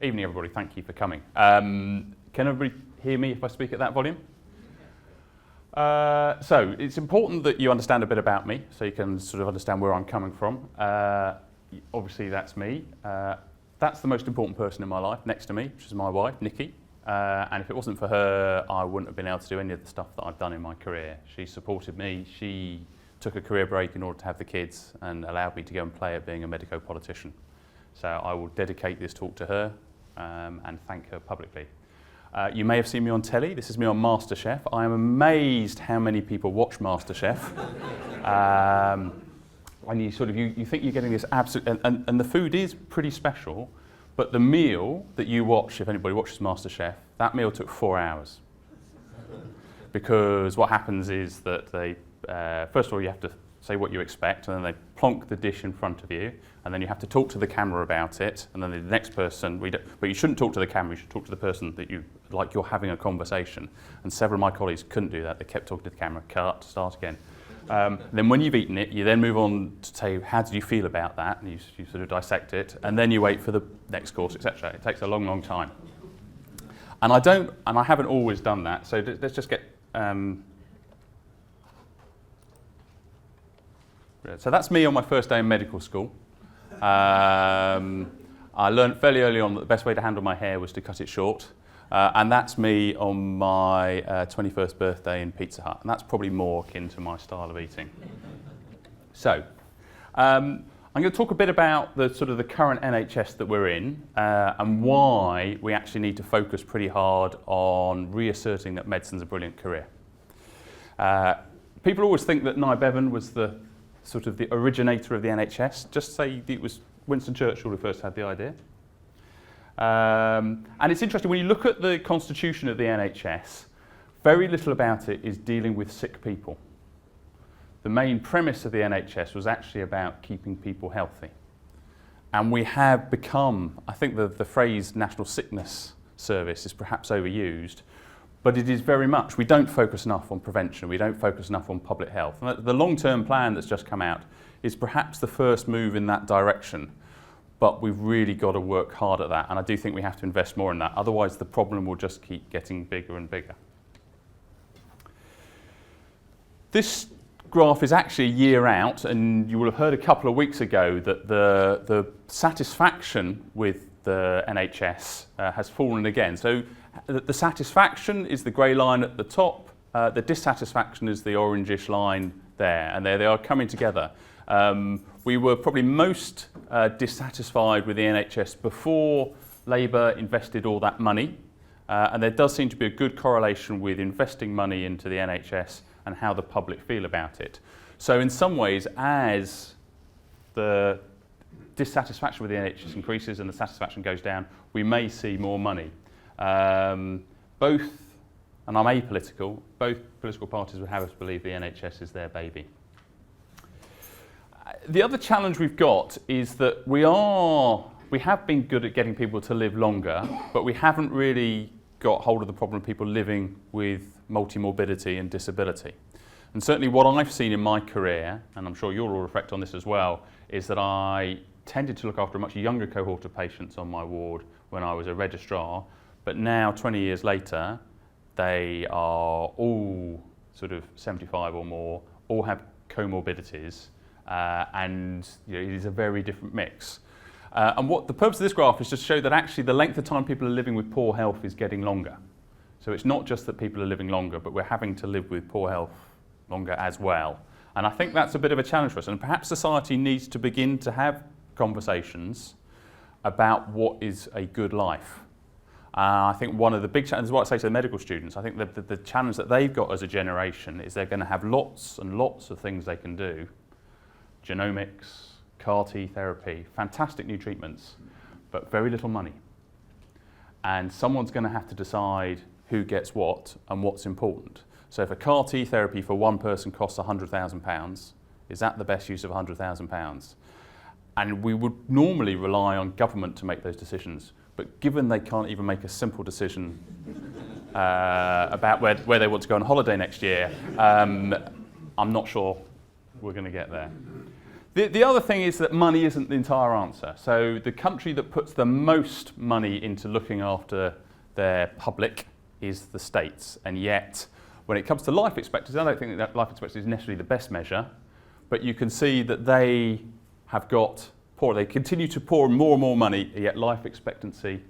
Evening, everybody. Thank you for coming. Can everybody hear me if I speak at that volume? So it's important that you understand a bit about me, so you can sort of understand where I'm coming from. Obviously, that's me. That's the most important person in my life, next to me, which is my wife, Nikki. And if it wasn't for her, I wouldn't have been able to do any of the stuff that I've done in my career. She supported me. She took a career break in order to have the kids and allowed me to go and play at being a medico-politician. So I will dedicate this talk to her and thank her publicly. You may have seen me on telly. This is me on MasterChef. I am amazed how many people watch MasterChef. And you think you're getting this absolute, and the food is pretty special, but the meal that you watch, if anybody watches MasterChef, that meal took 4 hours. Because what happens is that they, first of all, you have to say what you expect, and then they plonk the dish in front of you, and then you have to talk to the camera about it, and then the next person, but you shouldn't talk to the camera, you should talk to the person that you, like you're having a conversation. And several of my colleagues couldn't do that, they kept talking to the camera, cut, start again. Then when you've eaten it, you then move on to say, how did you feel about that? And you sort of dissect it, and then you wait for the next course, etc. It takes a long, long time. And I haven't always done that, so let's just get, so that's me on my first day in medical school. I learned fairly early on that the best way to handle my hair was to cut it short. And that's me on my 21st birthday in Pizza Hut. And that's probably more akin to my style of eating. So, I'm going to talk a bit about the sort of the current NHS that we're in and why we actually need to focus pretty hard on reasserting that medicine's a brilliant career. People always think that Nye Bevan was the sort of the originator of the NHS. Just say it was Winston Churchill who first had the idea. And it's interesting, when you look at the constitution of the NHS, very little about it is dealing with sick people. The main premise of the NHS was actually about keeping people healthy. And we have become, I think the phrase National Sickness Service is perhaps overused, but it is very much, we don't focus enough on prevention, we don't focus enough on public health. And the long-term plan that's just come out is perhaps the first move in that direction, but we've really got to work hard at that, and I do think we have to invest more in that, otherwise the problem will just keep getting bigger and bigger. This graph is actually a year out, and you will have heard a couple of weeks ago that the satisfaction with the NHS has fallen again. So the satisfaction is the grey line at the top, the dissatisfaction is the orangish line there, and there they are coming together. We were probably most dissatisfied with the NHS before Labour invested all that money, and there does seem to be a good correlation with investing money into the NHS and how the public feel about it. So in some ways, as the dissatisfaction with the NHS increases and the satisfaction goes down, we may see more money. Both, and I'm apolitical, both political parties would have us believe the NHS is their baby. The other challenge we've got is that we have been good at getting people to live longer, but we haven't really got hold of the problem of people living with multi-morbidity and disability. And certainly what I've seen in my career, and I'm sure you'll all reflect on this as well, is that I tended to look after a much younger cohort of patients on my ward when I was a registrar, but now 20 years later, they are all sort of 75 or more, all have comorbidities, and it is a very different mix. And what the purpose of this graph is just to show that actually the length of time people are living with poor health is getting longer. So it's not just that people are living longer, but we're having to live with poor health longer as well. And I think that's a bit of a challenge for us. And perhaps society needs to begin to have conversations about what is a good life. I think one of the big challenges, what I say to the medical students, I think the challenge that they've got as a generation is they're going to have lots and lots of things they can do. Genomics, CAR-T therapy, fantastic new treatments, but very little money. And someone's going to have to decide who gets what and what's important. So if a CAR-T therapy for one person costs £100,000, is that the best use of £100,000? And we would normally rely on government to make those decisions. But given they can't even make a simple decision about where they want to go on holiday next year, I'm not sure we're going to get there. The other thing is that money isn't the entire answer. So the country that puts the most money into looking after their public is the States. And yet, when it comes to life expectancy, I don't think that life expectancy is necessarily the best measure, but you can see that they have got poor. They continue to pour more and more money, yet life expectancy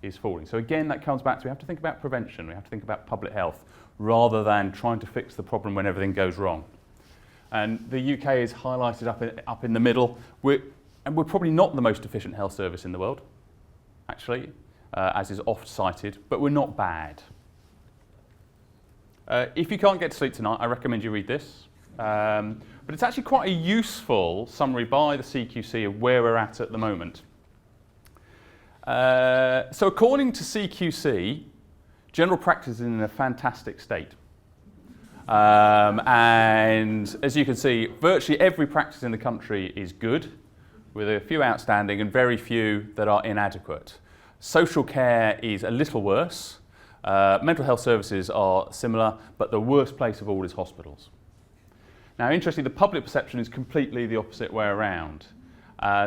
is falling. So again, that comes back to we have to think about prevention. We have to think about public health rather than trying to fix the problem when everything goes wrong. And the UK is highlighted up in the middle. We're probably not the most efficient health service in the world, actually, as is oft cited, but we're not bad. If you can't get to sleep tonight, I recommend you read this. But it's actually quite a useful summary by the CQC of where we're at the moment. So according to CQC, general practice is in a fantastic state. And as you can see, virtually every practice in the country is good, with a few outstanding and very few that are inadequate. Social care is a little worse. Mental health services are similar, but the worst place of all is hospitals. Now, interestingly, the public perception is completely the opposite way around.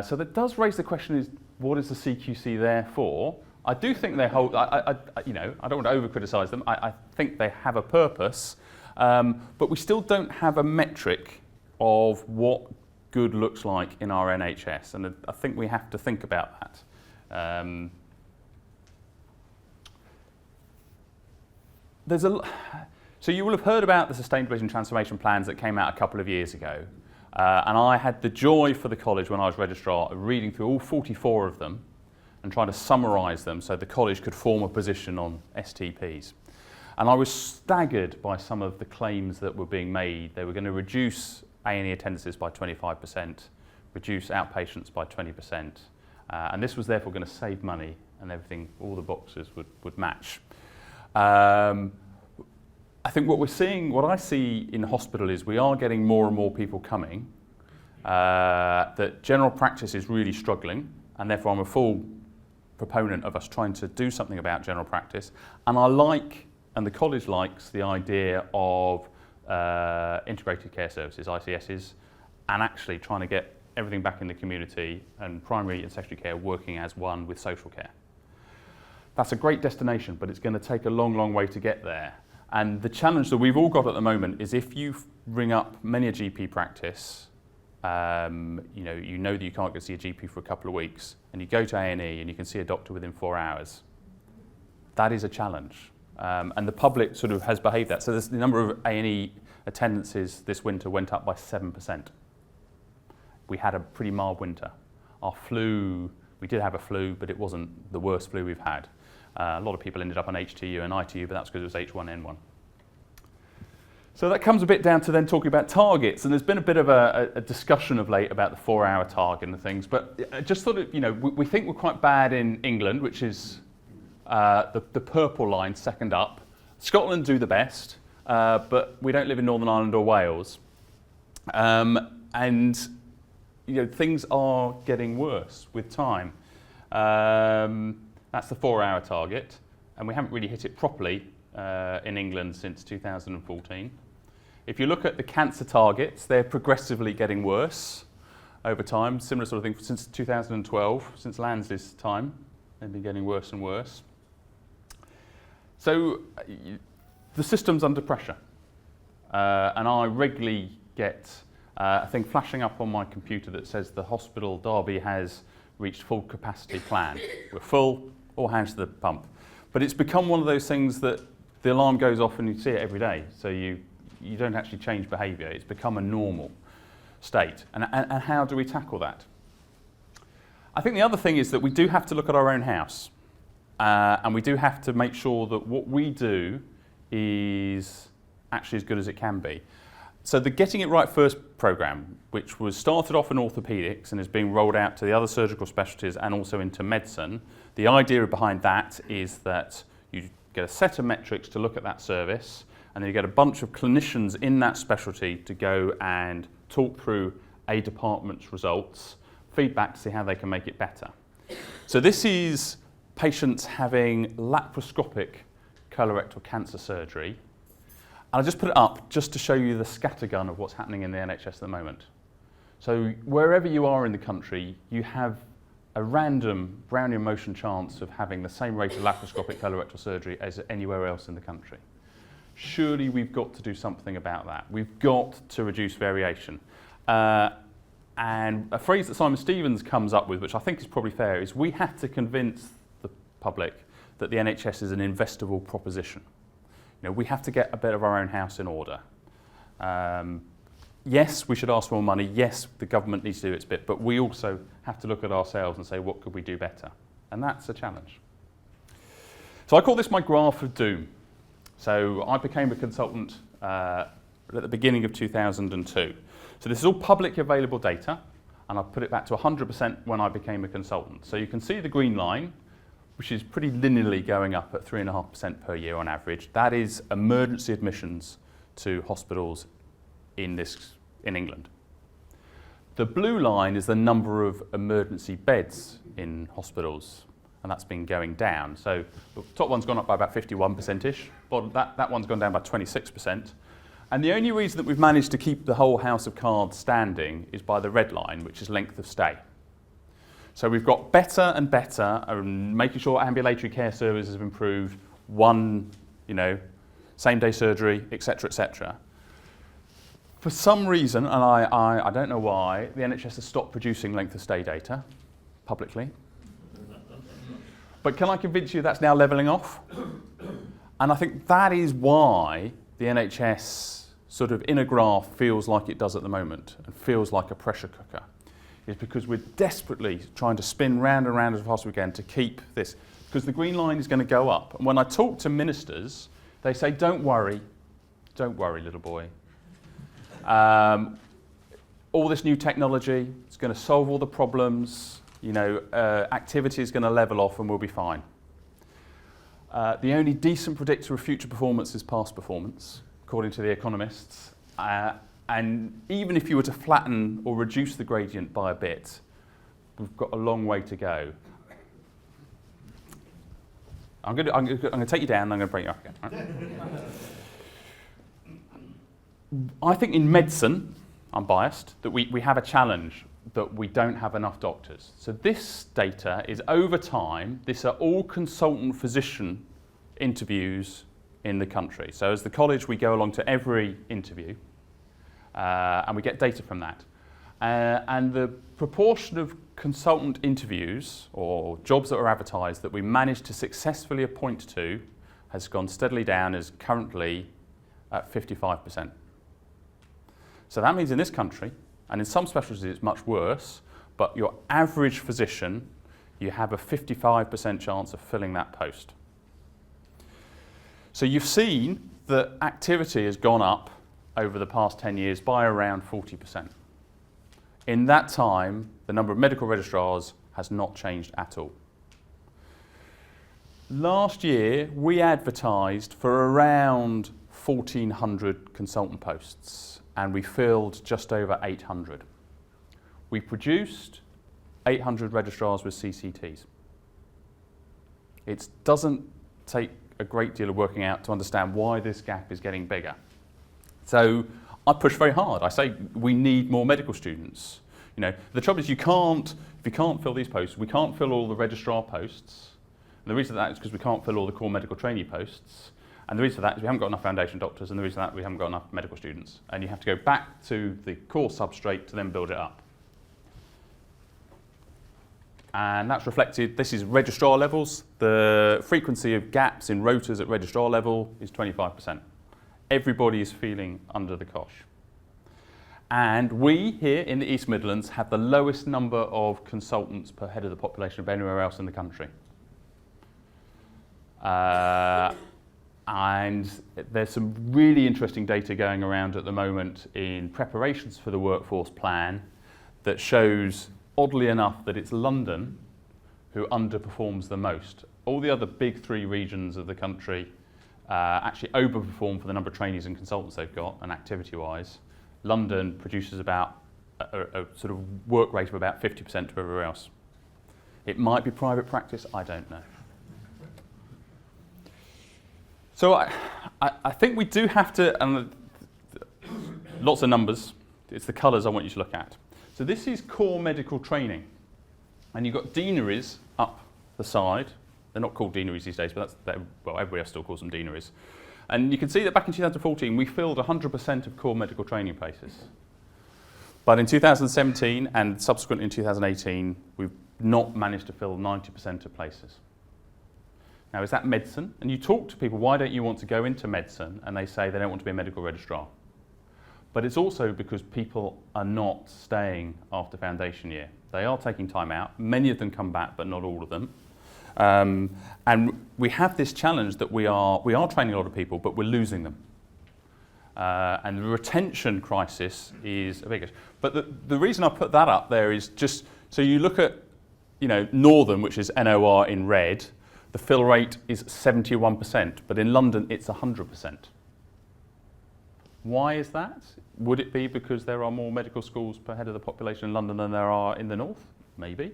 So that does raise the question: is what is the CQC there for? I do think they hold. I don't want to over-criticise them. I think they have a purpose. But we still don't have a metric of what good looks like in our NHS, and I think we have to think about that. So you will have heard about the sustainability and transformation plans that came out a couple of years ago, and I had the joy for the college when I was registrar of reading through all 44 of them and trying to summarise them so the college could form a position on STPs. And I was staggered by some of the claims that were being made. They were going to reduce A&E attendances by 25%, reduce outpatients by 20%, and this was therefore going to save money and everything, all the boxes would match. I think what I see in hospital is we are getting more and more people coming, that general practice is really struggling, and therefore I'm a full proponent of us trying to do something about general practice. And the college likes the idea of integrated care services, ICSs, and actually trying to get everything back in the community and primary and secondary care working as one with social care. That's a great destination, but it's going to take a long, long way to get there. And the challenge that we've all got at the moment is if you ring up many a GP practice, you know that you can't go see a GP for a couple of weeks, and you go to A&E and you can see a doctor within 4 hours. That is a challenge. And the public sort of has behaved that. So the number of A&E attendances this winter went up by 7%. We had a pretty mild winter. Our flu, we did have a flu, but it wasn't the worst flu we've had. A lot of people ended up on HTU and ITU, but that's because it was H1N1. So that comes a bit down to then talking about targets, and there's been a bit of a discussion of late about the 4-hour target and things, but just sort of, we think we're quite bad in England, which is the purple line, second up. Scotland do the best, but we don't live in Northern Ireland or Wales. And things are getting worse with time. That's the 4-hour target, and we haven't really hit it properly in England since 2014. If you look at the cancer targets, they're progressively getting worse over time. Similar sort of thing since 2012, since Lansley's time, they've been getting worse and worse. So the system's under pressure, and I regularly get a thing flashing up on my computer that says the hospital Derby has reached full capacity plan. We're full, all hands to the pump. But it's become one of those things that the alarm goes off and you see it every day, so you don't actually change behaviour. It's become a normal state. And how do we tackle that? I think the other thing is that we do have to look at our own house. And we do have to make sure that what we do is actually as good as it can be. So the Getting It Right First programme, which was started off in orthopaedics and is being rolled out to the other surgical specialties and also into medicine, the idea behind that is that you get a set of metrics to look at that service, and then you get a bunch of clinicians in that specialty to go and talk through a department's results, feedback to see how they can make it better. So this is patients having laparoscopic colorectal cancer surgery. And I just put it up just to show you the scattergun of what's happening in the NHS at the moment. So wherever you are in the country, you have a random Brownian motion chance of having the same rate of laparoscopic colorectal surgery as anywhere else in the country. Surely we've got to do something about that. We've got to reduce variation. And a phrase that Simon Stevens comes up with, which I think is probably fair, is we have to convince the public that the NHS is an investable proposition. You know, we have to get a bit of our own house in order. Yes, we should ask for more money. Yes, the government needs to do its bit, but we also have to look at ourselves and say, what could we do better? And that's a challenge. So I call this my graph of doom. So I became a consultant at the beginning of 2002. So this is all publicly available data, and I've put it back to 100% when I became a consultant. So you can see the green line, which is pretty linearly going up at 3.5% per year on average. That is emergency admissions to hospitals in England. The blue line is the number of emergency beds in hospitals, and that's been going down. So the top one's gone up by about 51%-ish, but that one's gone down by 26%. And the only reason that we've managed to keep the whole house of cards standing is by the red line, which is length of stay. So we've got better and better, making sure ambulatory care services have improved, same-day surgery, etc., etc. For some reason, and I don't know why, the NHS has stopped producing length of stay data publicly. But can I convince you that's now levelling off? And I think that is why the NHS sort of in a graph feels like it does at the moment and feels like a pressure cooker. Is because we're desperately trying to spin round and round as fast as we can to keep this. Because the green line is going to go up. And when I talk to ministers, they say, don't worry, little boy. All this new technology is going to solve all the problems. Activity is going to level off and we'll be fine. The only decent predictor of future performance is past performance, according to the economists. And even if you were to flatten or reduce the gradient by a bit, we've got a long way to go. I'm going to take you down and I'm going to bring you up again. Right? I think in medicine, I'm biased, that we have a challenge that we don't have enough doctors. So this data is over time. These are all consultant physician interviews in the country. So as the college, we go along to every interview and we get data from that. And the proportion of consultant interviews or jobs that are advertised that we managed to successfully appoint to has gone steadily down, is currently at 55%. So that means in this country, and in some specialties it's much worse, but your average physician, you have a 55% chance of filling that post. So you've seen that activity has gone up over the past 10 years by around 40%. In that time, the number of medical registrars has not changed at all. Last year, we advertised for around 1,400 consultant posts, and we filled just over 800. We produced 800 registrars with CCTs. It doesn't take a great deal of working out to understand why this gap is getting bigger. So I push very hard. I say we need more medical students. The trouble is if you can't fill these posts, we can't fill all the registrar posts. And the reason for that is because we can't fill all the core medical trainee posts. And the reason for that is we haven't got enough foundation doctors, and the reason for that we haven't got enough medical students. And you have to go back to the core substrate to then build it up. And that's reflected, this is registrar levels. The frequency of gaps in rotas at registrar level is 25%. Everybody is feeling under the cosh. And we here in the East Midlands have the lowest number of consultants per head of the population of anywhere else in the country. And there's some really interesting data going around at the moment in preparations for the workforce plan that shows, oddly enough, that it's London who underperforms the most. All the other big three regions of the country actually overperform for the number of trainees and consultants they've got, and activity-wise. London produces about a sort of work rate of about 50% to everywhere else. It might be private practice, I don't know. So I think we do have to, and lots of numbers, it's the colours I want you to look at. So So this is core medical training. And you've got deaneries up the side. They're not called deaneries these days, but well, everybody else still calls them deaneries. And you can see that back in 2014, we filled 100% of core medical training places. But in 2017 and subsequently in 2018, we've not managed to fill 90% of places. Now, is that medicine? And you talk to people, why don't you want to go into medicine? And they say they don't want to be a medical registrar. But it's also because people are not staying after foundation year. They are taking time out. Many of them come back, but not all of them. And we have this challenge that we are training a lot of people, but we're losing them. And the retention crisis is a big issue. But the reason I put that up there is just, so you look at, Northern, which is NOR in red, the fill rate is 71%, but in London it's 100%. Why is that? Would it be because there are more medical schools per head of the population in London than there are in the north? Maybe.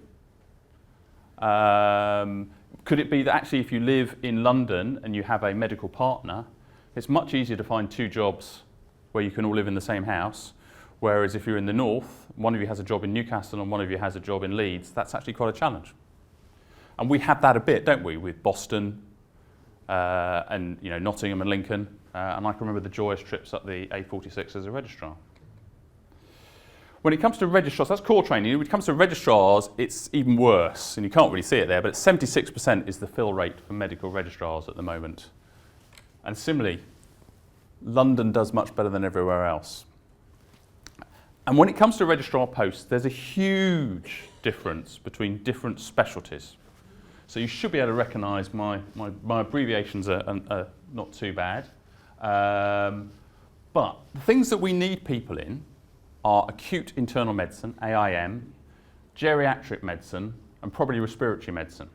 Could it be that actually if you live in London and you have a medical partner, it's much easier to find two jobs where you can all live in the same house, whereas if you're in the north, one of you has a job in Newcastle and one of you has a job in Leeds, that's actually quite a challenge. And we have that a bit, don't we, with Boston and Nottingham and Lincoln. And I can remember the joyous trips up the A46 as a registrar. When it comes to registrars, that's core training. When it comes to registrars, it's even worse. And you can't really see it there, but 76% is the fill rate for medical registrars at the moment. And similarly, London does much better than everywhere else. And when it comes to registrar posts, there's a huge difference between different specialties. So you should be able to recognise my abbreviations are not too bad. But the things that we need people in are acute internal medicine, AIM, geriatric medicine, and probably respiratory medicine.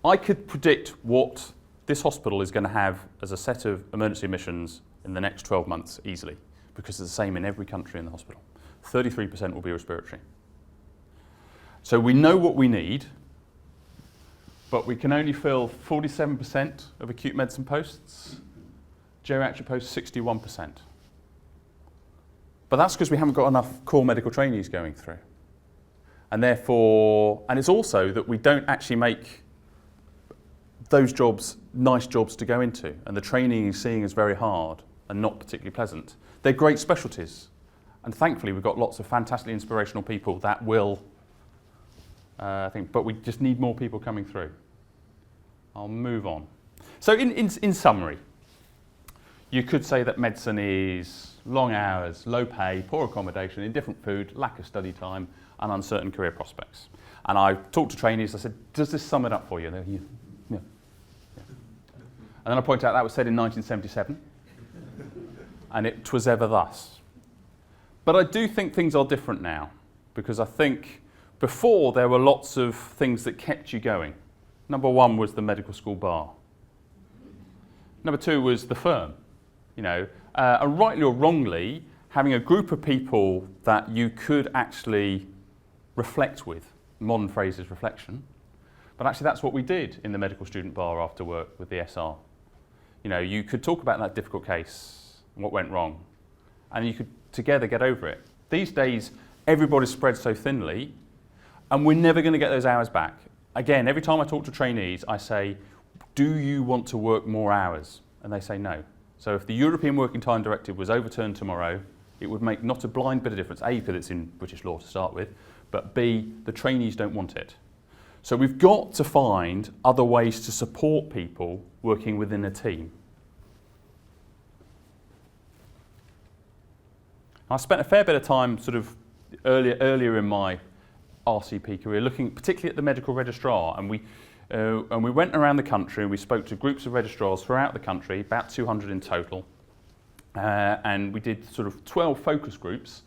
I could predict what this hospital is going to have as a set of emergency admissions in the next 12 months easily, because it's the same in every country in the hospital. 33% will be respiratory. So we know what we need, but we can only fill 47% of acute medicine posts, geriatric posts 61%. But that's because we haven't got enough core medical trainees going through. And therefore, and it's also that we don't actually make those jobs nice jobs to go into. And the training is seen as very hard and not particularly pleasant. They're great specialties. And thankfully, we've got lots of fantastically inspirational people that will, but we just need more people coming through. I'll move on. So in summary, you could say that medicine is long hours, low pay, poor accommodation, indifferent food, lack of study time, and uncertain career prospects. And I talked to trainees, I said, does this sum it up for you? And they were, yeah. And then I pointed out that was said in 1977, and it was ever thus. But I do think things are different now, because I think before there were lots of things that kept you going. Number one was the medical school bar. Number two was the firm. And rightly or wrongly, having a group of people that you could actually reflect with. Modern phrase is reflection. But actually that's what we did in the medical student bar after work with the SR. You could talk about that difficult case, what went wrong, and you could together get over it. These days, everybody's spread so thinly, and we're never going to get those hours back. Again, every time I talk to trainees, I say, do you want to work more hours? And they say no. So if the European Working Time Directive was overturned tomorrow, it would make not a blind bit of difference. A, because it's in British law to start with, but B, the trainees don't want it. So we've got to find other ways to support people working within a team. I spent a fair bit of time sort of earlier in my RCP career looking particularly at the medical registrar, and we went around the country and we spoke to groups of registrars throughout the country, about 200 in total, and we did sort of 12 focus groups.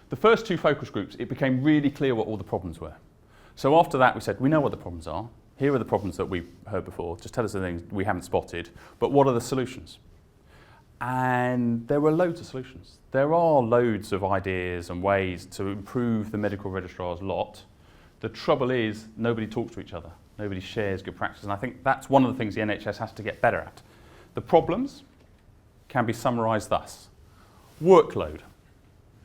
The first two focus groups, it became really clear what all the problems were. So after that we said, we know what the problems are, here are the problems that we've heard before, just tell us the things we haven't spotted, but what are the solutions? And there were loads of solutions. There are loads of ideas and ways to improve the medical registrar's lot. The trouble is, nobody talks to each other. Nobody shares good practice. And I think that's one of the things the NHS has to get better at. The problems can be summarised thus. Workload.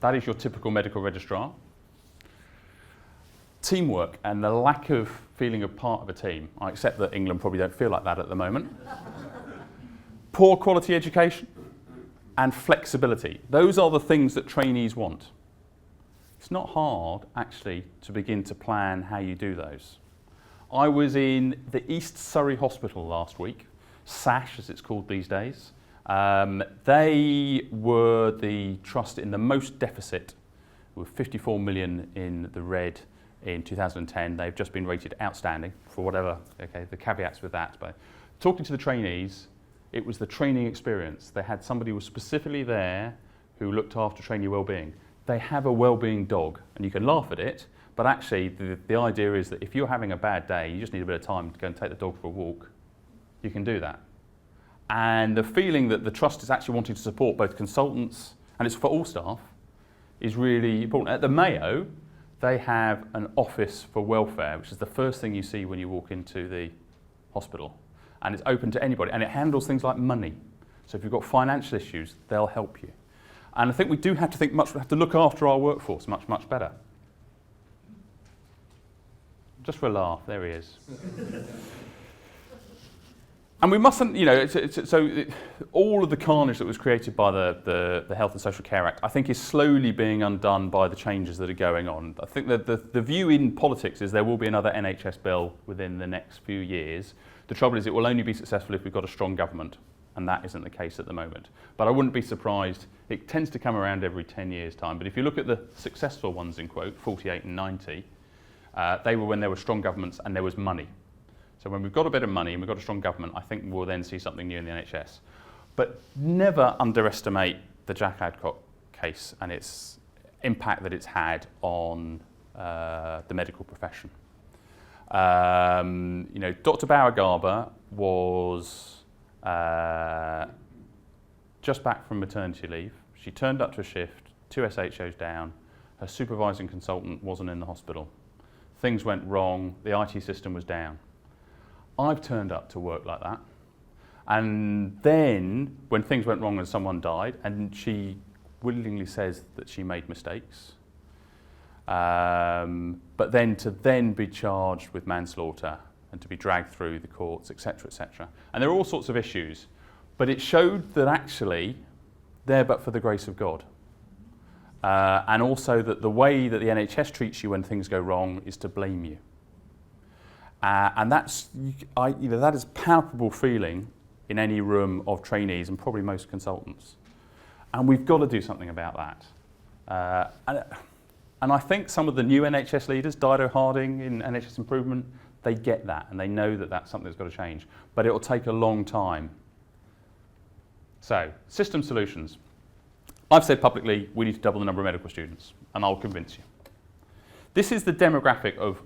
That is your typical medical registrar. teamwork and the lack of feeling of part of a team. I accept that England probably don't feel like that at the moment. Poor quality education and flexibility. Those are the things that trainees want. It's not hard, actually, to begin to plan how you do those. I was in the East Surrey Hospital last week, SASH as it's called these days. They were the trust in the most deficit, with 54 million in the red in 2010. They've just been rated outstanding for whatever, okay, the caveats with that. But talking to the trainees, it was the training experience. They had somebody who was specifically there who looked after trainee well-being. They have a well-being dog, and you can laugh at it, but actually the idea is that if you're having a bad day, you just need a bit of time to go and take the dog for a walk, you can do that. And the feeling that the trust is actually wanting to support both consultants, and it's for all staff, is really important. At the Mayo, they have an office for welfare, which is the first thing you see when you walk into the hospital. And it's open to anybody, and it handles things like money. So if you've got financial issues, they'll help you. And I think we do have to we have to look after our workforce much, much better. Just for a laugh, there he is. And we mustn't, all of the carnage that was created by the Health and Social Care Act, I think is slowly being undone by the changes that are going on. I think that the view in politics is there will be another NHS bill within the next few years. The trouble is it will only be successful if we've got a strong government, and that isn't the case at the moment. But I wouldn't be surprised. It tends to come around every 10 years' time. But if you look at the successful ones, in quote, 48 and 90, they were when there were strong governments and there was money. So when we've got a bit of money and we've got a strong government, I think we'll then see something new in the NHS. But never underestimate the Jack Adcock case and its impact that it's had on the medical profession. Dr. Bauer-Garber was just back from maternity leave. She turned up to a shift, 2 SHOs down. Her supervising consultant wasn't in the hospital. Things went wrong, the IT system was down. I've turned up to work like that. And then, when things went wrong and someone died, and she willingly says that she made mistakes, but then to be charged with manslaughter and to be dragged through the courts, etc., etc. And there are all sorts of issues, but it showed that actually they're but for the grace of God. And also that the way that the NHS treats you when things go wrong is to blame you. And that is a palpable feeling in any room of trainees and probably most consultants. And we've got to do something about that. And I think some of the new NHS leaders, Dido Harding in NHS Improvement, they get that and they know that that's something that's got to change. But it will take a long time. So, system solutions. I've said publicly we need to double the number of medical students, and I'll convince you. This is the demographic of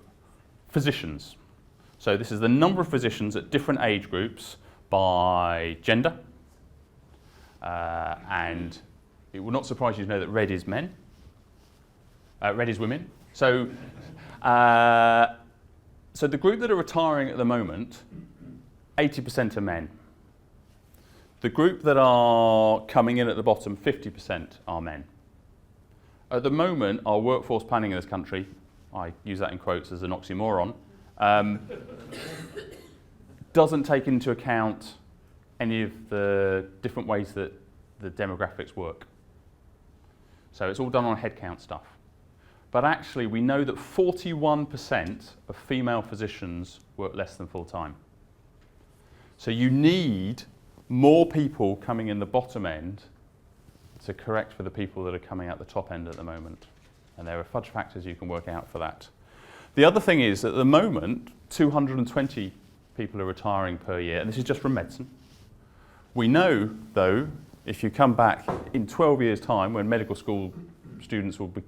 physicians. So this is the number of physicians at different age groups by gender. And it will not surprise you to know that red is men. Red is women. So the group that are retiring at the moment, 80% are men. The group that are coming in at the bottom, 50% are men. At the moment, our workforce planning in this country, I use that in quotes as an oxymoron, doesn't take into account any of the different ways that the demographics work. So it's all done on headcount stuff. But actually, we know that 41% of female physicians work less than full time. So you need more people coming in the bottom end to correct for the people that are coming out the top end at the moment. And there are fudge factors you can work out for that. The other thing is, at the moment, 220 people are retiring per year, and this is just from medicine. We know, though, if you come back in 12 years' time, when medical school students will be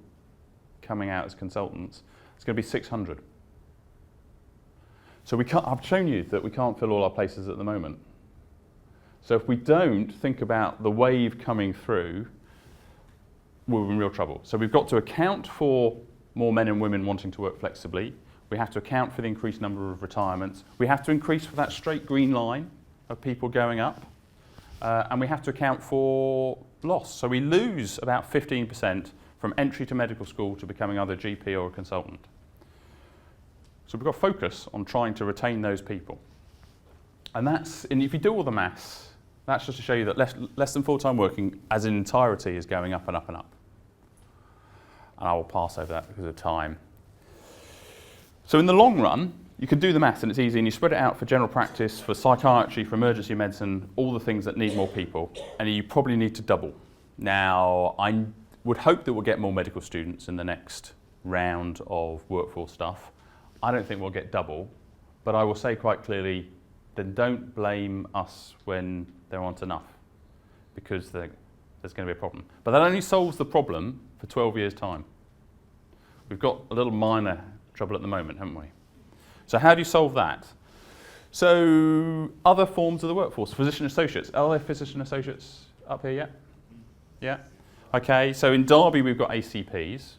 coming out as consultants, it's going to be 600. So I've shown you that we can't fill all our places at the moment. So if we don't think about the wave coming through, we're in real trouble. So we've got to account for more men and women wanting to work flexibly. We have to account for the increased number of retirements. We have to increase for that straight green line of people going up. And we have to account for loss. So we lose about 15% from entry to medical school to becoming either a GP or a consultant. So we've got to focus on trying to retain those people. And if you do all the maths, that's just to show you that less than full-time working as an entirety is going up and up and up. And I will pass over that because of time. So in the long run, you can do the maths and it's easy, and you spread it out for general practice, for psychiatry, for emergency medicine, all the things that need more people, and you probably need to double. Now, I would hope that we'll get more medical students in the next round of workforce stuff. I don't think we'll get double, but I will say quite clearly, then don't blame us when there aren't enough, because there's going to be a problem. But that only solves the problem for 12 years' time. We've got a little minor trouble at the moment, haven't we? So how do you solve that? So other forms of the workforce, physician associates. Are there physician associates up here yet? Yeah? Okay, so in Derby we've got ACPs.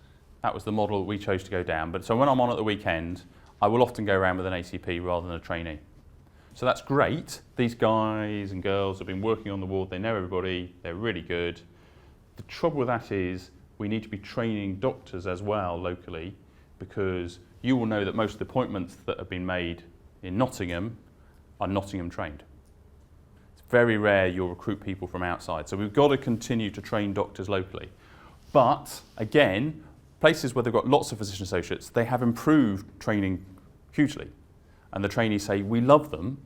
That was the model that we chose to go down. But so when I'm on at the weekend, I will often go around with an ACP rather than a trainee. So that's great. These guys and girls have been working on the ward, they know everybody, they're really good. The trouble with that is we need to be training doctors as well locally, because you will know that most of the appointments that have been made in Nottingham are Nottingham trained. It's very rare you'll recruit people from outside. So we've got to continue to train doctors locally. But again, places where they've got lots of physician associates, they have improved training hugely. And the trainees say, we love them,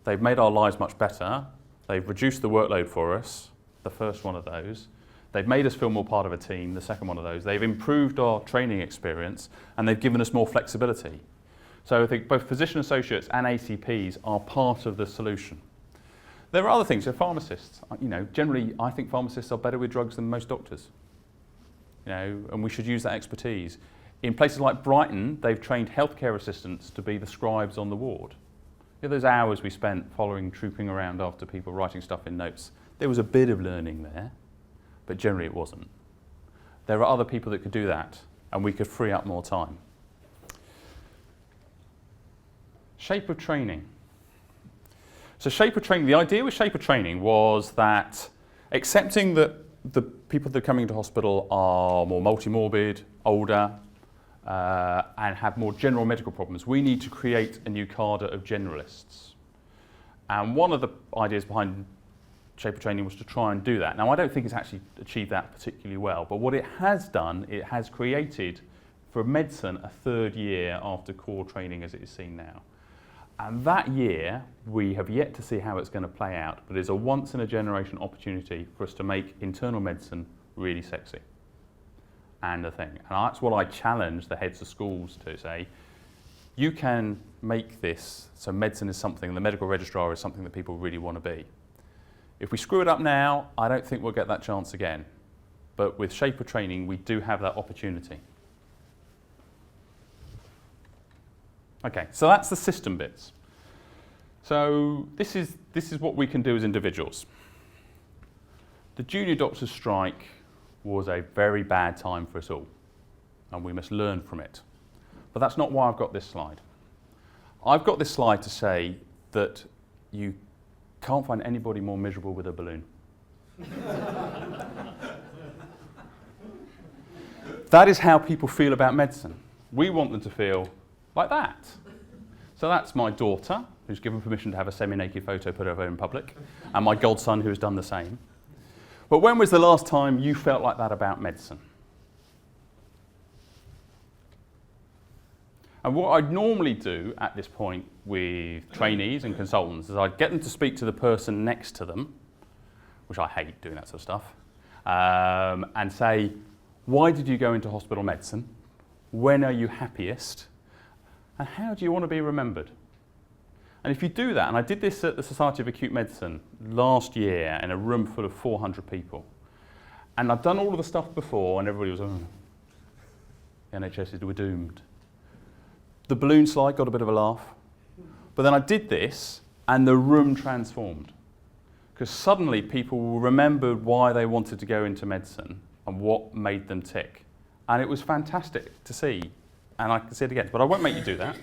they've made our lives much better, they've reduced the workload for us, the first one of those, they've made us feel more part of a team, the second one of those, they've improved our training experience, and they've given us more flexibility. So I think both physician associates and ACPs are part of the solution. There are other things, so pharmacists, generally I think pharmacists are better with drugs than most doctors. And we should use that expertise. In places like Brighton, they've trained healthcare assistants to be the scribes on the ward. Those hours we spent trooping around after people writing stuff in notes, there was a bit of learning there, but generally it wasn't. There are other people that could do that, and we could free up more time. Shape of training. So shape of training, the idea with shape of training was that accepting that the people that are coming into hospital are more multimorbid, older, and have more general medical problems, we need to create a new cadre of generalists. And one of the ideas behind shape of training was to try and do that. Now, I don't think it's actually achieved that particularly well, but what it has done, it has created for medicine a third year after core training as it is seen now. And that year, we have yet to see how it's going to play out, but it's a once-in-a-generation opportunity for us to make internal medicine really sexy and a thing. And that's what I challenge the heads of schools to say, you can make this so medicine is something, the medical registrar is something that people really want to be. If we screw it up now, I don't think we'll get that chance again. But with shape of training, we do have that opportunity. Okay, so that's the system bits. So this is what we can do as individuals. The junior doctors' strike was a very bad time for us all, and we must learn from it. But that's not why I've got this slide. I've got this slide to say that you can't find anybody more miserable with a balloon. That is how people feel about medicine. We want them to feel like that. So that's my daughter, who's given permission to have a semi-naked photo put of her in public, and my godson, who has done the same. But when was the last time you felt like that about medicine? And what I'd normally do at this point with trainees and consultants is I'd get them to speak to the person next to them, which I hate doing that sort of stuff, and say, why did you go into hospital medicine? When are you happiest? And how do you want to be remembered? And if you do that, and I did this at the Society of Acute Medicine last year in a room full of 400 people, and I've done all of the stuff before, and everybody was, oh, the NHS we're doomed. The balloon slide got a bit of a laugh, but then I did this, and the room transformed. Because suddenly people remembered why they wanted to go into medicine and what made them tick. And it was fantastic to see. And I can say it again, but I won't make you do that.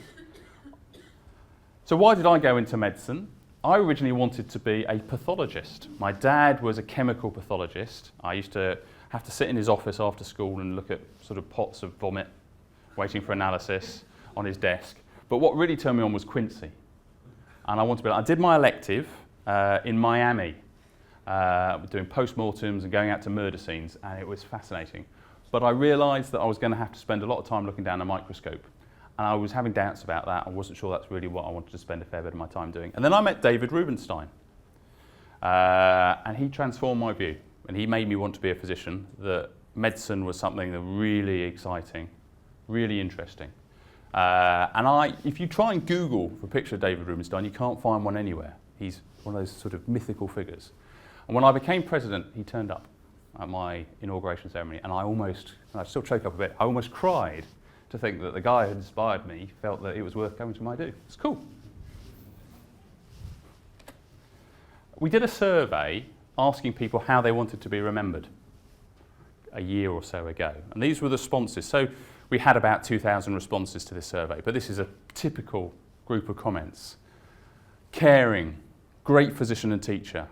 So why did I go into medicine? I originally wanted to be a pathologist. My dad was a chemical pathologist. I used to have to sit in his office after school and look at sort of pots of vomit, waiting for analysis on his desk. But what really turned me on was Quincy. And I did my elective in Miami, doing postmortems and going out to murder scenes, and it was fascinating. But I realised that I was going to have to spend a lot of time looking down a microscope. And I was having doubts about that. I wasn't sure that's really what I wanted to spend a fair bit of my time doing. And then I met David Rubenstein. And he transformed my view. And he made me want to be a physician, that medicine was something that really exciting, really interesting. If you try and Google for a picture of David Rubenstein, you can't find one anywhere. He's one of those sort of mythical figures. And when I became president, he turned up at my inauguration ceremony, and I still choke up a bit, I almost cried to think that the guy who inspired me felt that it was worth coming to my do. It's cool. We did a survey asking people how they wanted to be remembered a year or so ago. And these were the responses. So we had about 2,000 responses to this survey, but this is a typical group of comments. Caring, great physician and teacher,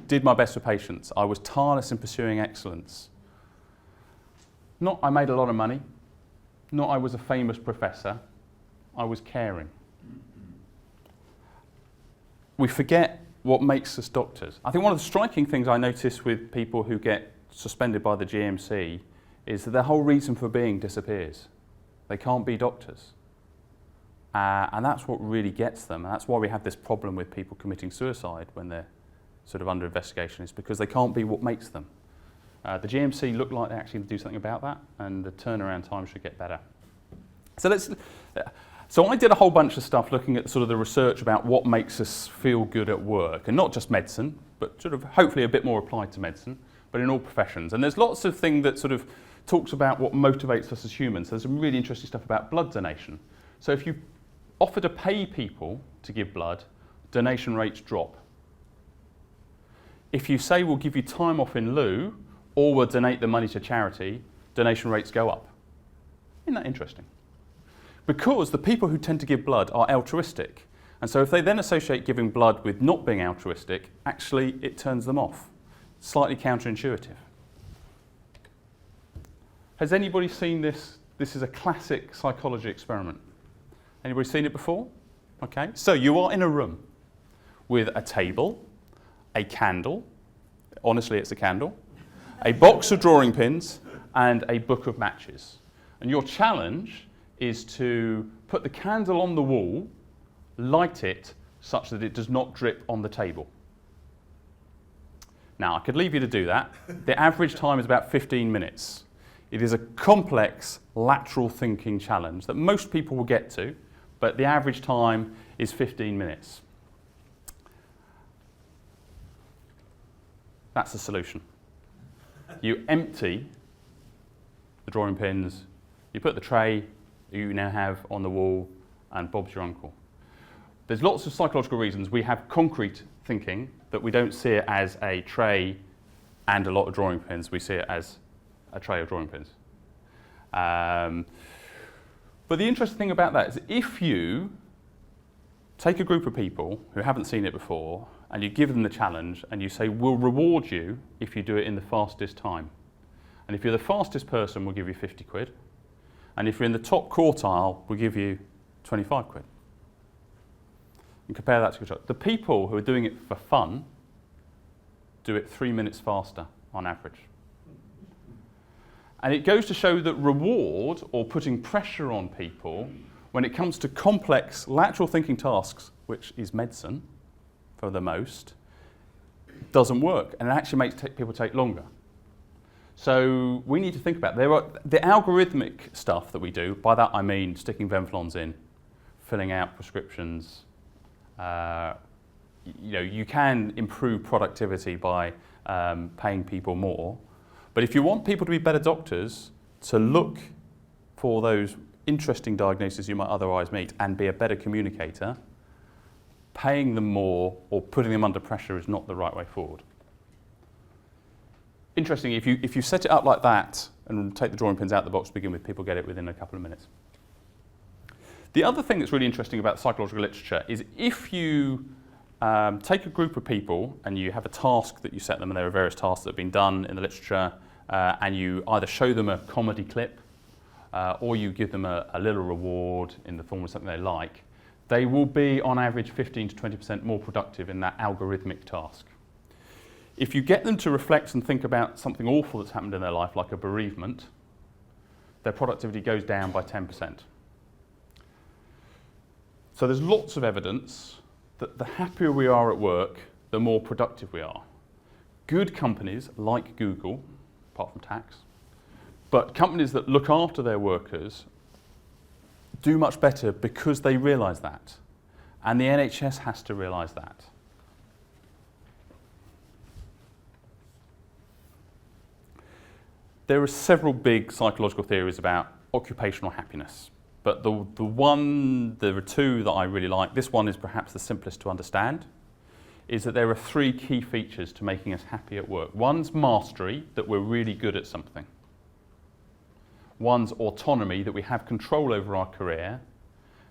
did my best for patients, I was tireless in pursuing excellence. Not I made a lot of money, not I was a famous professor, I was caring. We forget what makes us doctors. I think one of the striking things I notice with people who get suspended by the GMC is that their whole reason for being disappears. They can't be doctors. And that's what really gets them. And that's why we have this problem with people committing suicide when they're sort of under investigation, is because they can't be what makes them. The GMC look like they actually do something about that, and the turnaround time should get better. So I did a whole bunch of stuff looking at sort of the research about what makes us feel good at work, and not just medicine, but sort of hopefully a bit more applied to medicine, but in all professions. And there's lots of things that sort of talks about what motivates us as humans. There's some really interesting stuff about blood donation. So if you offer to pay people to give blood, donation rates drop. If you say we'll give you time off in lieu, or we'll donate the money to charity, donation rates go up. Isn't that interesting? Because the people who tend to give blood are altruistic. And so if they then associate giving blood with not being altruistic, actually it turns them off. Slightly counterintuitive. Has anybody seen this? This is a classic psychology experiment. Anybody seen it before? Okay, so you are in a room with a table, a candle, honestly it's a candle, a box of drawing pins, and a book of matches. And your challenge is to put the candle on the wall, light it such that it does not drip on the table. Now, I could leave you to do that. The average time is about 15 minutes. It is a complex lateral thinking challenge that most people will get to, but the average time is 15 minutes. That's the solution. You empty the drawing pins, you put the tray you now have on the wall, and Bob's your uncle. There's lots of psychological reasons. We have concrete thinking that we don't see it as a tray and a lot of drawing pins. We see it as a tray of drawing pins. But the interesting thing about that is if you take a group of people who haven't seen it before and you give them the challenge and you say, we'll reward you if you do it in the fastest time. And if you're the fastest person, we'll give you 50 quid. And if you're in the top quartile, we'll give you 25 quid. And compare that to the people who are doing it for fun do it 3 minutes faster on average. And it goes to show that reward, or putting pressure on people, when it comes to complex lateral thinking tasks, which is medicine for the most, doesn't work. And it actually makes people take longer. So we need to think about the algorithmic stuff that we do. By that I mean sticking Venflons in, filling out prescriptions. You can improve productivity by paying people more. But if you want people to be better doctors, to look for those interesting diagnoses you might otherwise meet and be a better communicator, paying them more or putting them under pressure is not the right way forward. Interesting, if you set it up like that and take the drawing pins out of the box to begin with, people get it within a couple of minutes. The other thing that's really interesting about psychological literature is if you take a group of people and you have a task that you set them, and there are various tasks that have been done in the literature, and you either show them a comedy clip or you give them a little reward in the form of something they like, they will be on average 15 to 20% more productive in that algorithmic task. If you get them to reflect and think about something awful that's happened in their life, like a bereavement, their productivity goes down by 10%. So there's lots of evidence that the happier we are at work, the more productive we are. Good companies like Google, apart from tax, but companies that look after their workers do much better because they realise that. And the NHS has to realise that. There are several big psychological theories about occupational happiness, but there are two that I really like. This one is perhaps the simplest to understand, is that there are three key features to making us happy at work. One's mastery, that we're really good at something. One's autonomy, that we have control over our career.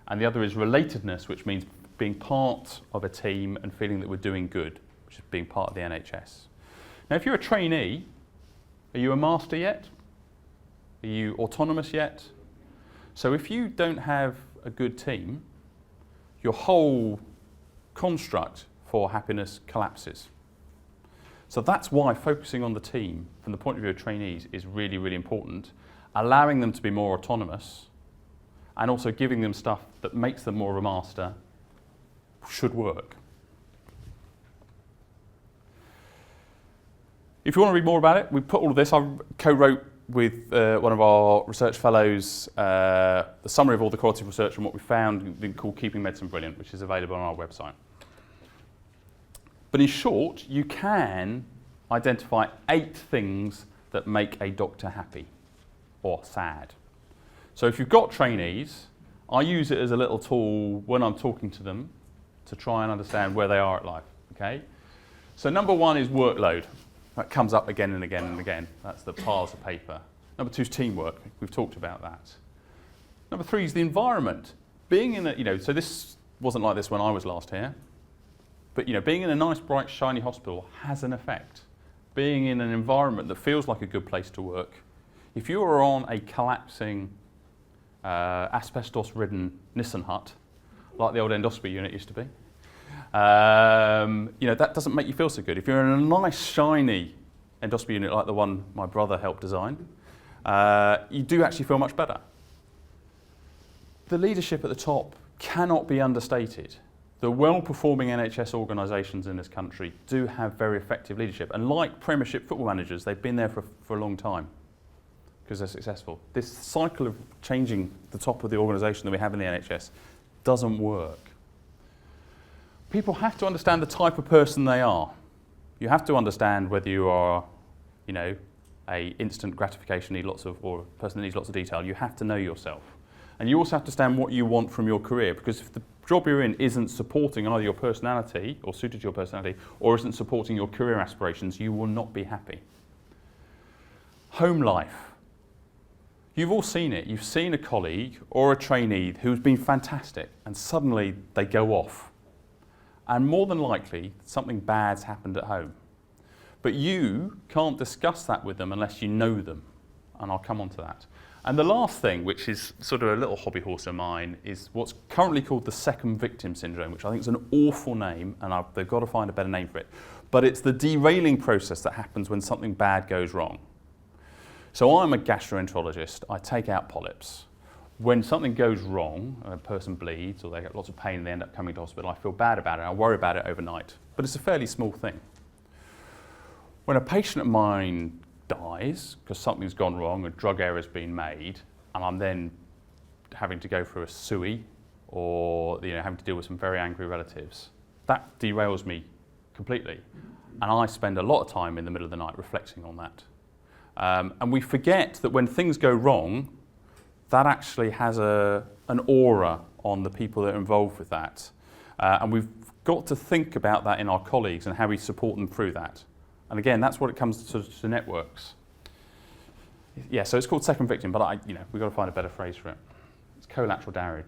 And the other is relatedness, which means being part of a team and feeling that we're doing good, which is being part of the NHS. Now, if you're a trainee, are you a master yet? Are you autonomous yet? So if you don't have a good team, your whole construct for happiness collapses. So that's why focusing on the team from the point of view of trainees is really, really important, allowing them to be more autonomous and also giving them stuff that makes them more of a master should work. If you want to read more about it, we put all of this. I co-wrote with one of our research fellows the summary of all the quality of research and what we found called Keeping Medicine Brilliant, which is available on our website. But in short, you can identify 8 things that make a doctor happy or sad. So if you've got trainees, I use it as a little tool when I'm talking to them to try and understand where they are at life. Okay? So number 1 is workload. That comes up again and again and again. That's the piles of paper. Number 2 is teamwork. We've talked about that. Number 3 is the environment. Being in a, so this wasn't like this when I was last here, but being in a nice, bright, shiny hospital has an effect. Being in an environment that feels like a good place to work. If you are on a collapsing, asbestos-ridden Nissan hut, like the old endoscopy unit used to be, that doesn't make you feel so good. If you're in a nice, shiny endoscopy unit like the one my brother helped design, you do actually feel much better. The leadership at the top cannot be understated. The well-performing NHS organisations in this country do have very effective leadership. And like Premiership football managers, they've been there for a long time because they're successful. This cycle of changing the top of the organisation that we have in the NHS doesn't work. People have to understand the type of person they are. You have to understand whether you are, a instant gratification or a person that needs lots of detail. You have to know yourself. And you also have to understand what you want from your career, because if the job you're in isn't supporting either your personality or suited to your personality or isn't supporting your career aspirations, you will not be happy. Home life. You've all seen it. You've seen a colleague or a trainee who's been fantastic and suddenly they go off. And more than likely, something bad's happened at home. But you can't discuss that with them unless you know them. And I'll come on to that. And the last thing, which is sort of a little hobby horse of mine, is what's currently called the second victim syndrome, which I think is an awful name, and they've got to find a better name for it. But it's the derailing process that happens when something bad goes wrong. So I'm a gastroenterologist. I take out polyps. When something goes wrong, a person bleeds or they get lots of pain and they end up coming to hospital, I feel bad about it. I worry about it overnight. But it's a fairly small thing. When a patient of mine dies because something's gone wrong, a drug error's been made, and I'm then having to go through a SUI or having to deal with some very angry relatives, that derails me completely. And I spend a lot of time in the middle of the night reflecting on that. And we forget that when things go wrong, that actually has an aura on the people that are involved with that. And we've got to think about that in our colleagues and how we support them through that. And again, that's what it comes to networks. Yeah, so it's called second victim, but we've got to find a better phrase for it. It's collateral damage.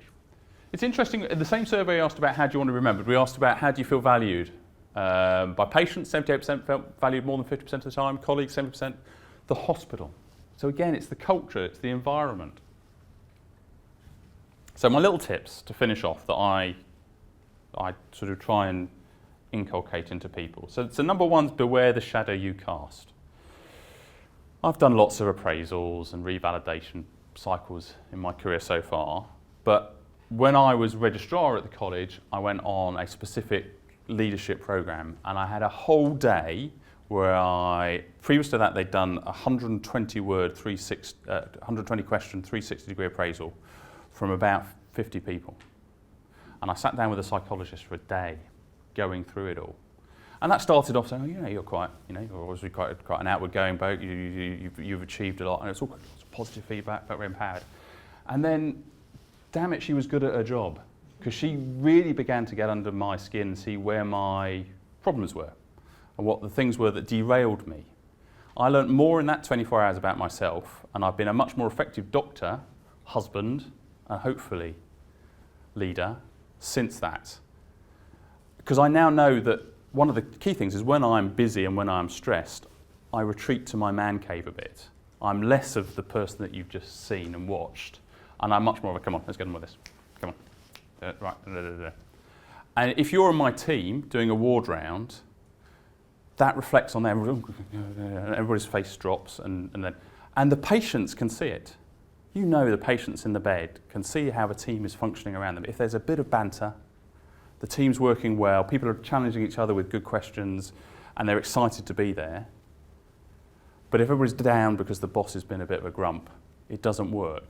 It's interesting, in the same survey asked about how do you want to be remembered, we asked about how do you feel valued. By patients, 78% felt valued more than 50% of the time, colleagues, 70%. The hospital. So again, it's the culture, it's the environment. So my little tips to finish off that I sort of try and inculcate into people. So number one is beware the shadow you cast. I've done lots of appraisals and revalidation cycles in my career so far, but when I was registrar at the college, I went on a specific leadership program, and I had a whole day where previous to that, they'd done 120 question, 360-degree appraisal from about 50 people. And I sat down with a psychologist for a day, going through it all. And that started off saying, you're obviously quite an outward-going bloke. You've achieved a lot, and it's all positive feedback, but we're empowered. And then, damn it, she was good at her job, because she really began to get under my skin and see where my problems were and what the things were that derailed me. I learnt more in that 24 hours about myself, and I've been a much more effective doctor, husband, and hopefully leader since that. Because I now know that one of the key things is when I'm busy and when I'm stressed, I retreat to my man cave a bit. I'm less of the person that you've just seen and watched, and I'm much more of a, come on, let's get on with this. Come on. Right. And if you're on my team doing a ward round, that reflects on them. Everybody's face drops, and the patients can see it. You know the patients in the bed can see how the team is functioning around them. If there's a bit of banter, the team's working well, people are challenging each other with good questions, and they're excited to be there. But if everybody's down because the boss has been a bit of a grump, it doesn't work.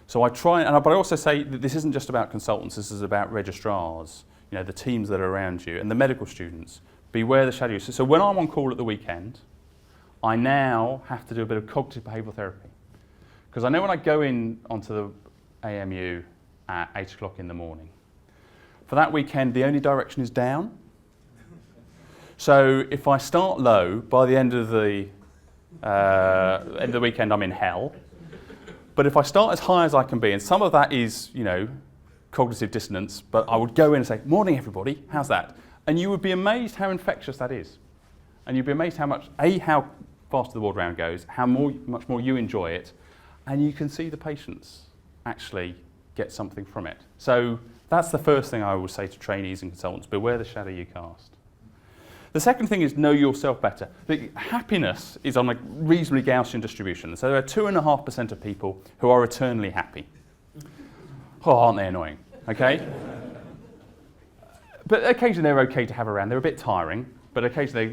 So I try, but I also say that this isn't just about consultants, this is about registrars, the teams that are around you, and the medical students. Beware the shadows. So when I'm on call at the weekend, I now have to do a bit of cognitive behavioural therapy. Because I know when I go in onto the AMU at 8 o'clock in the morning, for that weekend the only direction is down. So if I start low, by the end of the weekend I'm in hell. But if I start as high as I can be, and some of that is, cognitive dissonance, but I would go in and say, morning everybody, how's that? And you would be amazed how infectious that is. And you'd be amazed how fast the ward round goes, much more you enjoy it, and you can see the patients actually get something from it. So that's the first thing I would say to trainees and consultants, beware the shadow you cast. The second thing is know yourself better. The happiness is on a reasonably Gaussian distribution. So there are 2.5% of people who are eternally happy. Oh, aren't they annoying? Okay? But occasionally they're okay to have around. They're a bit tiring, but occasionally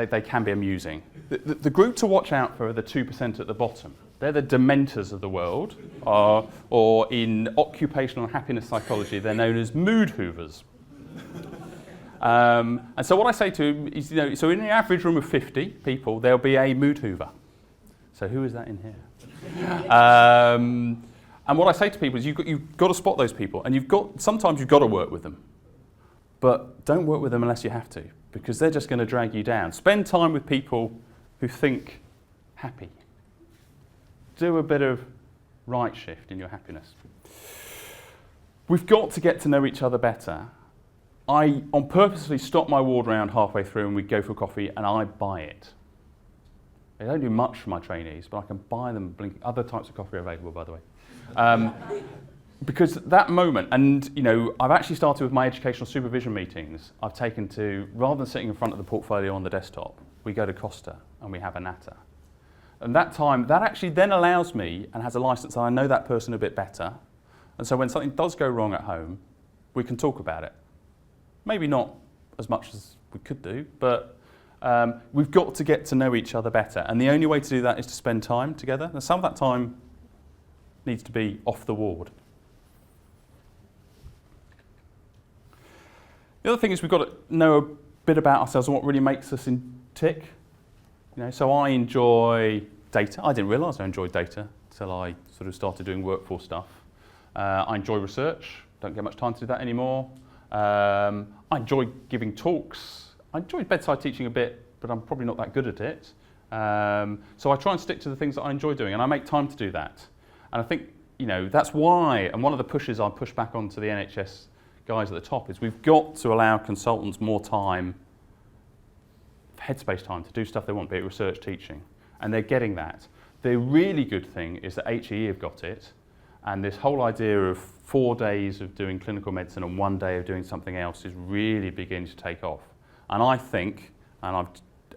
they can be amusing. The group to watch out for are the 2% at the bottom. They're the dementors of the world, or in occupational happiness psychology, they're known as mood hoovers. And so what I say to them is, so in the average room of 50 people, there'll be a mood hoover. So who is that in here? And what I say to people is you've got to spot those people, and sometimes you've got to work with them. But don't work with them unless you have to, because they're just going to drag you down. Spend time with people who think happy. Do a bit of right shift in your happiness. We've got to get to know each other better. I purposely stop my ward round halfway through and we go for coffee and I buy it. I don't do much for my trainees, but I can buy them. Other types of coffee are available, by the way. Because that moment, and I've actually started with my educational supervision meetings. I've taken to, rather than sitting in front of the portfolio on the desktop, we go to Costa and we have a natter. And that actually then allows me, and has a license, and I know that person a bit better. And so when something does go wrong at home, we can talk about it. Maybe not as much as we could do, but we've got to get to know each other better. And the only way to do that is to spend time together. And some of that time needs to be off the ward. The other thing is we've got to know a bit about ourselves and what really makes us tick. So I enjoy data. I didn't realise I enjoyed data until I sort of started doing workforce stuff. I enjoy research. Don't get much time to do that anymore. I enjoy giving talks. I enjoy bedside teaching a bit, but I'm probably not that good at it. So I try and stick to the things that I enjoy doing, and I make time to do that. And I think, that's why, and one of the pushes I push back onto the NHS guys at the top is we've got to allow consultants more time, headspace time, to do stuff they want, be it research, teaching. And they're getting that. The really good thing is that HEE have got it, And this whole idea of 4 days of doing clinical medicine and 1 day of doing something else is really beginning to take off. And I think, and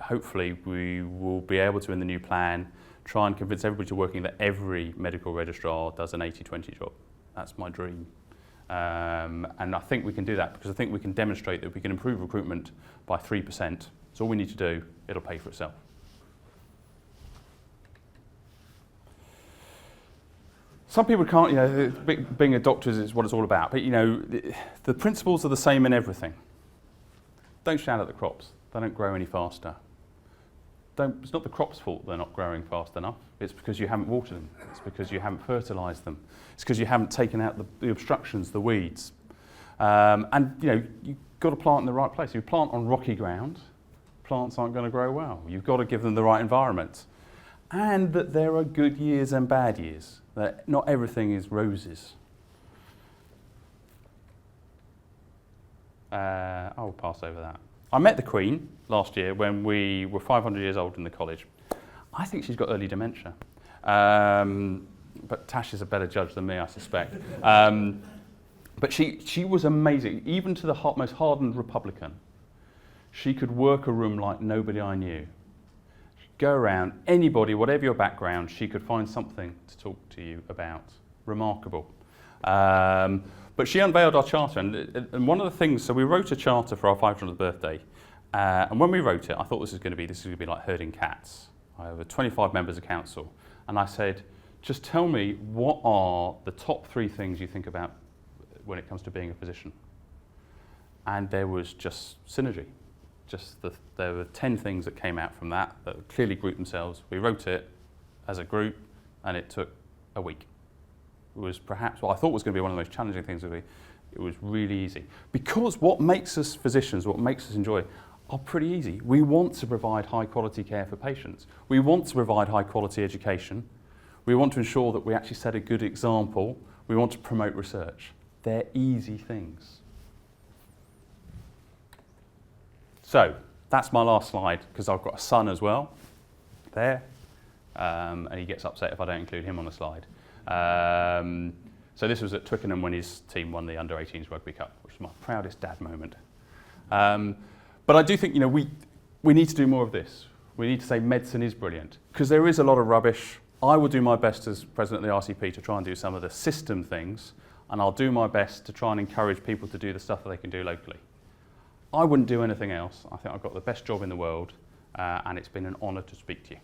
hopefully we will be able to, in the new plan, try and convince everybody working that every medical registrar does an 80-20 job. That's my dream. And I think we can do that because I think we can demonstrate that we can improve recruitment by 3%. It's all we need to do. It'll pay for itself. Some people can't, you know, being a doctor is what it's all about, but you know, the principles are the same in everything. Don't shout at the crops. They don't grow any faster. It's not the crop's fault they're not growing fast enough. It's because you haven't watered them. It's because you haven't fertilised them. It's because you haven't taken out the obstructions, the weeds. And you know, you've got to plant in the right place. If you plant on rocky ground, plants aren't going to grow well. You've got to give them the right environment. And that there are good years and bad years. That not everything is roses. I'll pass over that. I met the Queen last year when we were 500 years old in the college. I think she's got early dementia. But Tash is a better judge than me, I suspect. But she was amazing. Even to the most hardened Republican, she could work a room like nobody I knew. Go around, anybody, whatever your background, she could find something to talk to you about. Remarkable. But she unveiled our charter, and one of the things, so we wrote a charter for our 500th birthday, and when we wrote it, I thought this was going to be like herding cats. I have 25 members of council, and I said, just tell me what are the top 3 things you think about when it comes to being a physician. And there was just synergy. There were 10 things that came out from that clearly grouped themselves. We wrote it as a group, and it took a week. It was perhaps what I thought was going to be one of the most challenging things. It was really easy. Because what makes us physicians, what makes us enjoy, are pretty easy. We want to provide high quality care for patients. We want to provide high quality education. We want to ensure that we actually set a good example. We want to promote research. They're easy things. So, that's my last slide, because I've got a son as well, there, and he gets upset if I don't include him on the slide. So this was at Twickenham when his team won the Under-18s Rugby Cup, which was my proudest dad moment. But I do think, you know, we need to do more of this. We need to say medicine is brilliant, because there is a lot of rubbish. I will do my best as president of the RCP to try and do some of the system things, and I'll do my best to try and encourage people to do the stuff that they can do locally. I wouldn't do anything else. I think I've got the best job in the world, and it's been an honour to speak to you.